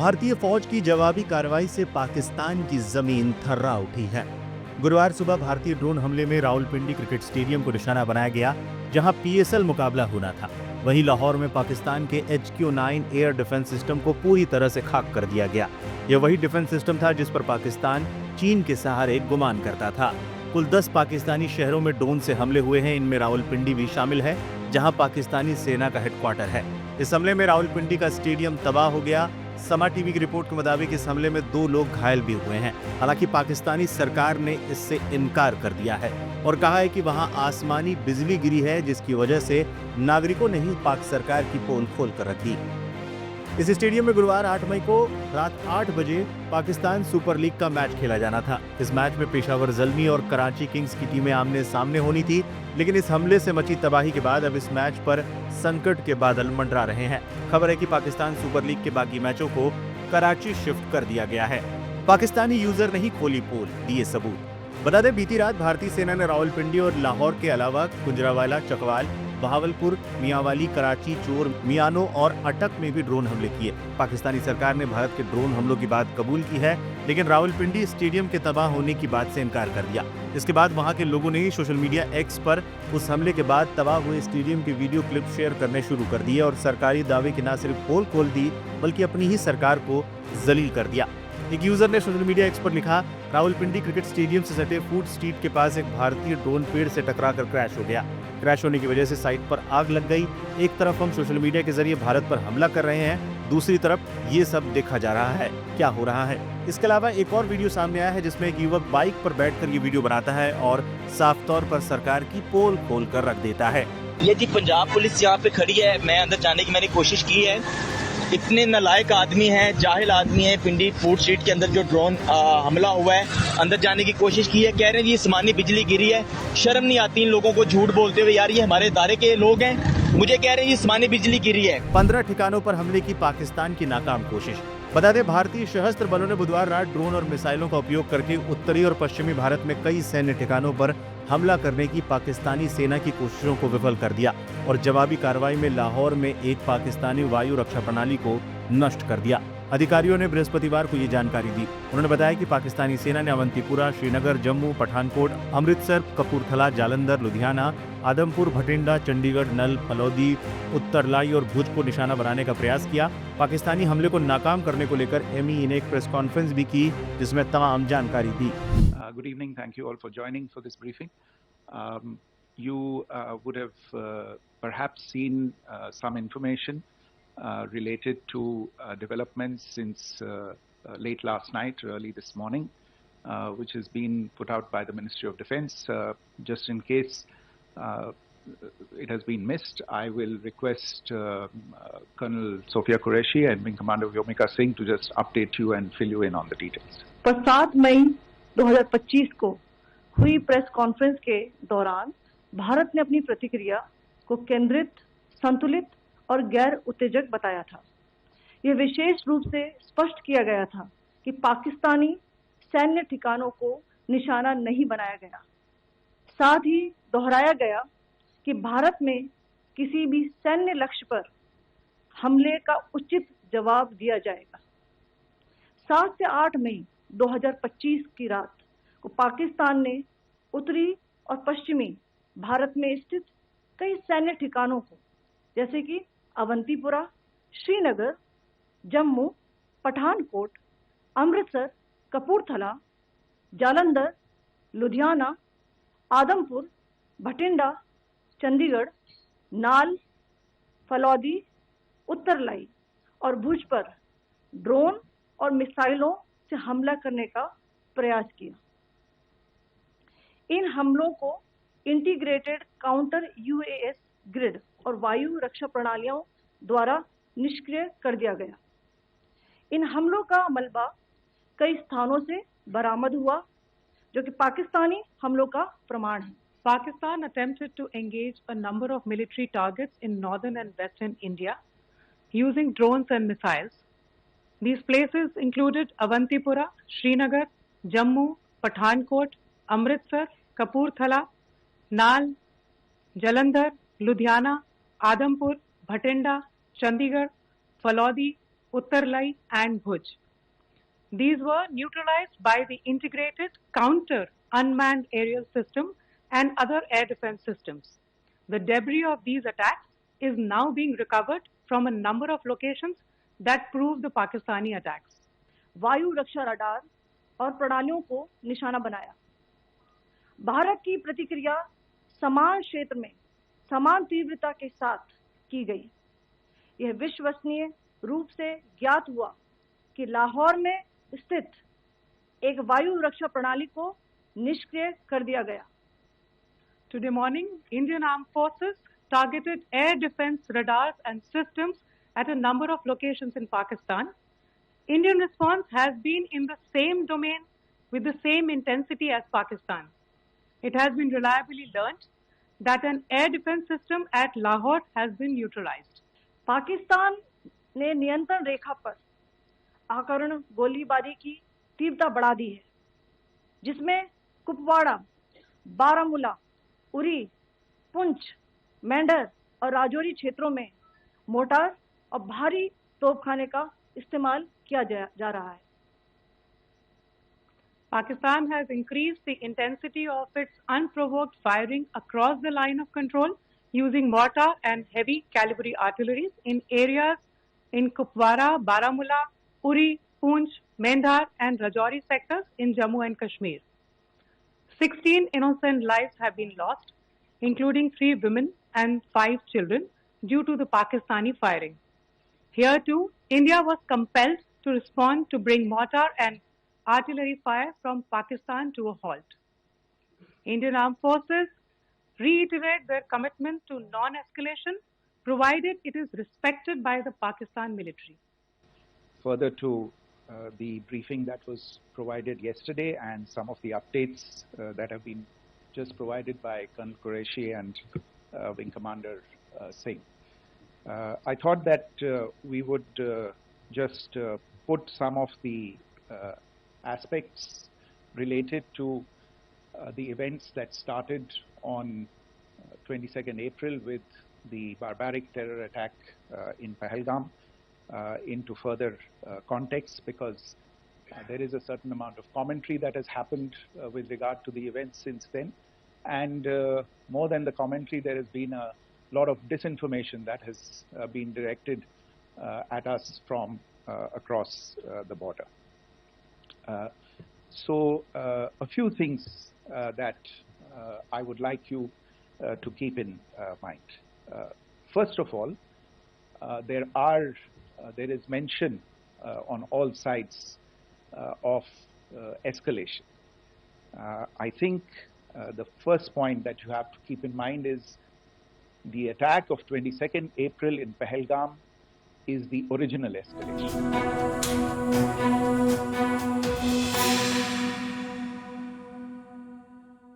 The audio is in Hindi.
भारतीय फौज की जवाबी कार्रवाई से पाकिस्तान की जमीन थर्रा उठी है। गुरुवार सुबह भारतीय ड्रोन हमले में रावलपिंडी क्रिकेट स्टेडियम को निशाना बनाया गया, जहां पीएसएल मुकाबला होना था। वहीं लाहौर में पाकिस्तान के HQ-9 एयर डिफेंस सिस्टम को पूरी तरह से खाक कर दिया गया। यह वही डिफेंस सिस्टम था जिस पर पाकिस्तान चीन के सहारे गुमान करता था। कुल 10 पाकिस्तानी शहरों में ड्रोन से हमले हुए हैं। इनमें रावलपिंडी भी शामिल है, जहां पाकिस्तानी सेना का हेडक्वार्टर है। इस हमले में रावलपिंडी का स्टेडियम तबाह हो गया। समा टीवी की रिपोर्ट के मुताबिक इस हमले में 2 लोग घायल भी हुए हैं। हालांकि पाकिस्तानी सरकार ने इससे इनकार कर दिया है और कहा है कि वहां आसमानी बिजली गिरी है, जिसकी वजह से नागरिकों ने ही पाक सरकार की पोल खोल कर रख दी। इस स्टेडियम में गुरुवार 8 मई को रात 8 बजे पाकिस्तान सुपर लीग का मैच खेला जाना था। इस मैच में पेशावर ज़ल्मी और कराची किंग्स की टीमें आमने सामने होनी थी, लेकिन इस हमले से मची तबाही के बाद अब इस मैच पर संकट के बादल मंडरा रहे हैं। खबर है कि पाकिस्तान सुपर लीग के बाकी मैचों को कराची शिफ्ट कर दिया गया है। पाकिस्तानी यूजर ने ही खोली पोल, दिए सबूत। बता दें, बीती रात भारतीय सेना ने रावलपिंडी और लाहौर के अलावा गुजरावाला, चकवाल, बहावलपुर, मियांवाली, कराची, चोर, मियानो और अटक में भी ड्रोन हमले किए। पाकिस्तानी सरकार ने भारत के ड्रोन हमलों की बात कबूल की है, लेकिन रावलपिंडी स्टेडियम के तबाह होने की बात से इनकार कर दिया। इसके बाद वहां के लोगों ने सोशल मीडिया एक्स पर उस हमले के बाद तबाह हुए स्टेडियम की वीडियो क्लिप शेयर करने शुरू कर दिए और सरकारी दावे की न सिर्फ पोल खोल दी, बल्कि अपनी ही सरकार को जलील कर दिया। एक यूजर ने सोशल मीडिया एक्स पर लिखा, रावलपिंडी क्रिकेट स्टेडियम से सटे फूड स्ट्रीट के पास एक भारतीय ड्रोन पेड़ से टकराकर क्रैश हो गया। क्रैश होने की वजह से साइट पर आग लग गई। एक तरफ हम सोशल मीडिया के जरिए भारत पर हमला कर रहे हैं, दूसरी तरफ ये सब देखा जा रहा है क्या हो रहा है। इसके अलावा एक और वीडियो सामने आया है जिसमें एक युवक बाइक पर बैठकर ये वीडियो बनाता है और साफ तौर पर सरकार की पोल खोल कर रख देता है। ये जी पंजाब पुलिस यहाँ पे खड़ी है। मैं अंदर जाने की मैंने कोशिश की है। इतने नालायक आदमी हैं, जाहिल आदमी हैं। पिंडी फूड स्ट्रीट के अंदर जो ड्रोन हमला हुआ है, अंदर जाने की कोशिश की है। कह रहे हैं ये आसमानी बिजली गिरी है। शर्म नहीं आती इन लोगों को झूठ बोलते हुए। यार ये हमारे इदारे के लोग हैं, मुझे कह रहे हैं ये आसमानी बिजली गिरी है। 15 ठिकानों पर हमले की पाकिस्तान की नाकाम कोशिश। बता दें, भारतीय सशस्त्र बलों ने बुधवार रात ड्रोन और मिसाइलों का उपयोग करके उत्तरी और पश्चिमी भारत में कई सैन्य ठिकानों पर हमला करने की पाकिस्तानी सेना की कोशिशों को विफल कर दिया और जवाबी कार्रवाई में लाहौर में एक पाकिस्तानी वायु रक्षा प्रणाली को नष्ट कर दिया। अधिकारियों ने बृहस्पतिवार को ये जानकारी दी। उन्होंने बताया कि पाकिस्तानी सेना ने अवंतीपुरा, श्रीनगर, जम्मू, पठानकोट, अमृतसर, कपूरथला, जालंधर, लुधियाना, आदमपुर, भटिंडा, चंडीगढ़, नल, फलौदी, उत्तरलाई और भुज को निशाना बनाने का प्रयास किया। पाकिस्तानी हमले को नाकाम करने को लेकर MEE ने एक प्रेस कॉन्फ्रेंस भी की, जिसमें तमाम जानकारी दी। Good evening. Thank you all for joining for this briefing. You would have perhaps seen some information related to developments since late last night, early this morning, which has been put out by the Ministry of Defence. Just in case it has been missed, I will request Colonel Sophia Qureshi and Wing Commander Vyomika Singh to just update you and fill you in on the details. 7 मई 2025 को हुई प्रेस कॉन्फ्रेंस के दौरान भारत ने अपनी प्रतिक्रिया को केंद्रित, संतुलित और गैर उत्तेजक बताया था। यह विशेष रूप से स्पष्ट किया गया था कि पाकिस्तानी सैन्य ठिकानों को निशाना नहीं बनाया गया। साथ ही दोहराया गया कि भारत में किसी भी सैन्य लक्ष्य पर हमले का उचित जवाब दिया जाएगा। 7 से 8 मई 2025 की रात को पाकिस्तान ने उत्तरी और पश्चिमी भारत में स्थित कई सैन्य ठिकानों को, जैसे कि अवंतीपुरा, श्रीनगर, जम्मू, पठानकोट, अमृतसर, कपूरथला, जालंधर, लुधियाना, आदमपुर, भटिंडा, चंडीगढ़, नाल, फलौदी, उत्तरलाई और भुज पर ड्रोन और मिसाइलों से हमला करने का प्रयास किया। इन हमलों को इंटीग्रेटेड काउंटर UAS ग्रिड और वायु रक्षा प्रणालियों द्वारा निष्क्रिय कर दिया गया। इन हमलों का मलबा कई स्थानों से बरामद हुआ, जो कि पाकिस्तानी हमलों का प्रमाण है। Pakistan attempted to engage a number of military targets in northern and western India using drones and missiles. These places included Avantipura, Srinagar, Jammu, Pathankot, Amritsar, Kapurthala, Nal, Jalandhar, Ludhiana, Adampur, Bhatinda, Chandigarh, Falodi, Uttarlai, and Bhuj. These were neutralized by the integrated counter unmanned aerial system and other air defense systems. The debris of these attacks is now being recovered from a number of locations that prove the Pakistani attacks. वायु रक्षा रडार और प्रणालियों को निशाना बनाया। भारत की प्रतिक्रिया समान क्षेत्र में समान तीव्रता के साथ की गई। यह विश्वसनीय रूप से ज्ञात हुआ कि लाहौर में स्थित एक वायु रक्षा प्रणाली को निष्क्रिय कर दिया गया। Today morning, Indian Armed Forces targeted air defense radars and systems at a number of locations in Pakistan. Indian response has been in the same domain with the same intensity as Pakistan. It has been reliably learnt that an air defense system at Lahore has been neutralized. Pakistan ने नियंत्रण रेखा पर आकरण गोलीबारी की तीव्रता बढ़ा दी है, जिसमें कुपवाड़ा, बारामूला, उरी, पुंछ, मेंढर और राजौरी क्षेत्रों में मोर्टार और भारी तोपखाने का इस्तेमाल किया जा रहा है। Pakistan has increased the intensity of its unprovoked firing across the line of control using mortar and heavy calibre artillery in areas in Kupwara, Baramulla, Uri, Poonch, Mendhar and Rajouri sectors in Jammu and Kashmir. 16 innocent lives have been lost, including 3 women and 5 children, due to the Pakistani firing. Here too, India was compelled to respond to bring mortar and artillery fire from Pakistan to a halt. Indian Armed Forces reiterate their commitment to non-escalation, provided it is respected by the Pakistan military. Further to the briefing that was provided yesterday and some of the updates that have been just provided by Colonel Qureshi and Wing Commander Singh. I thought that we would just put some of the aspects related to the events that started on 22nd April with the barbaric terror attack in Pahalgam into further context, because there is a certain amount of commentary that has happened with regard to the events since then, and more than the commentary, there has been a lot of disinformation that has been directed at us from across the border. So a few things that I would like you to keep in mind. First of all, there is mention on all sides of escalation. I think the first point that you have to keep in mind is the attack of 22nd April in Pahalgam is the original escalation.